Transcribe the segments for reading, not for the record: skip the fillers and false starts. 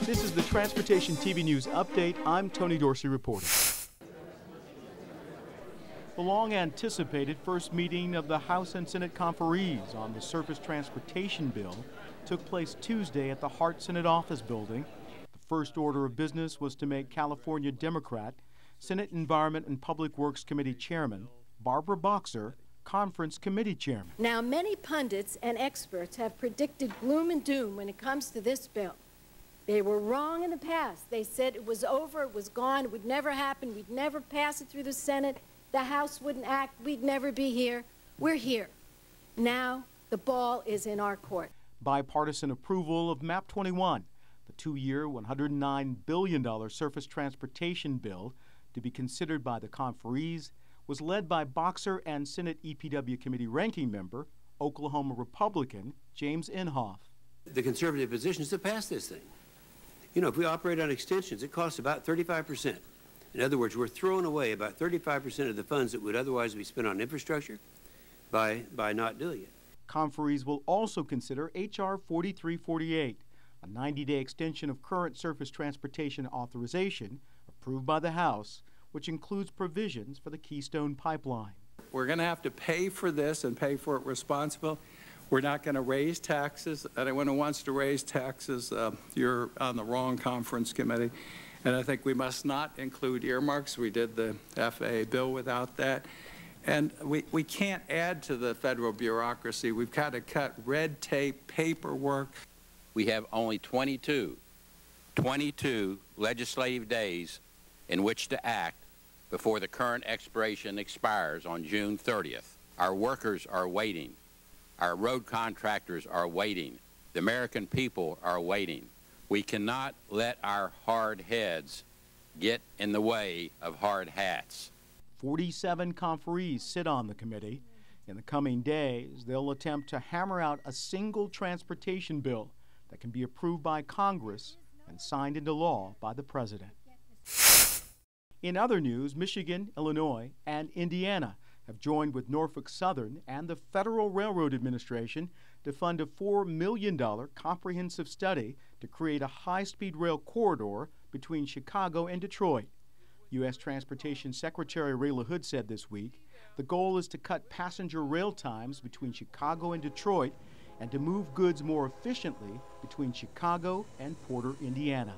This is the Transportation TV News Update. I'm Tony Dorsey reporting. The long-anticipated first meeting of the House and Senate conferees on the Surface Transportation Bill took place Tuesday at the Hart Senate Office Building. The first order of business was to make California Democrat, Senate Environment and Public Works Committee Chairman Barbara Boxer Conference Committee Chairman. Now, many pundits and experts have predicted gloom and doom when it comes to this bill. They were wrong in the past. They said it was over, it was gone, it would never happen, we'd never pass it through the Senate, the House wouldn't act, we'd never be here. We're here. Now, the ball is in our court. Bipartisan approval of MAP 21, the two-year, $109 billion surface transportation bill to be considered by the conferees, was led by Boxer and Senate EPW Committee ranking member, Oklahoma Republican James Inhofe. The conservative position is to pass this thing. You know, if we operate on extensions, it costs about 35%. In other words, we're throwing away about 35% of the funds that would otherwise be spent on infrastructure by not doing it. Conferees will also consider H.R. 4348, a 90-day extension of current surface transportation authorization approved by the House, which includes provisions for the Keystone Pipeline. We're going to have to pay for this and pay for it responsibly. We're not going to raise taxes. Anyone who wants to raise taxes, you're on the wrong conference committee. And I think we must not include earmarks. We did the FAA bill without that. And we can't add to the federal bureaucracy. We've got to cut red tape, paperwork. We have only 22 legislative days in which to act before the current expiration expires on June 30th. Our workers are waiting. Our road contractors are waiting. The American people are waiting. We cannot let our hard heads get in the way of hard hats. 47 conferees sit on the committee. In the coming days, they'll attempt to hammer out a single transportation bill that can be approved by Congress and signed into law by the President. In other news, Michigan, Illinois, and Indiana have joined with Norfolk Southern and the Federal Railroad Administration to fund a $4 million comprehensive study to create a high-speed rail corridor between Chicago and Detroit. U.S. Transportation Secretary Ray LaHood said this week the goal is to cut passenger rail times between Chicago and Detroit and to move goods more efficiently between Chicago and Porter, Indiana.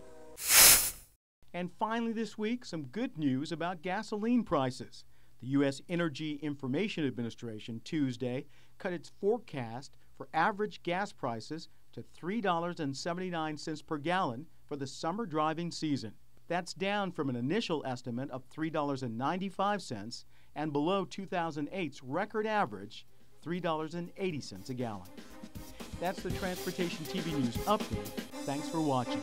And finally this week, some good news about gasoline prices. The U.S. Energy Information Administration Tuesday cut its forecast for average gas prices to $3.79 per gallon for the summer driving season. That's down from an initial estimate of $3.95 and below 2008's record average, $3.80 a gallon. That's the Transportation TV News Update. Thanks for watching.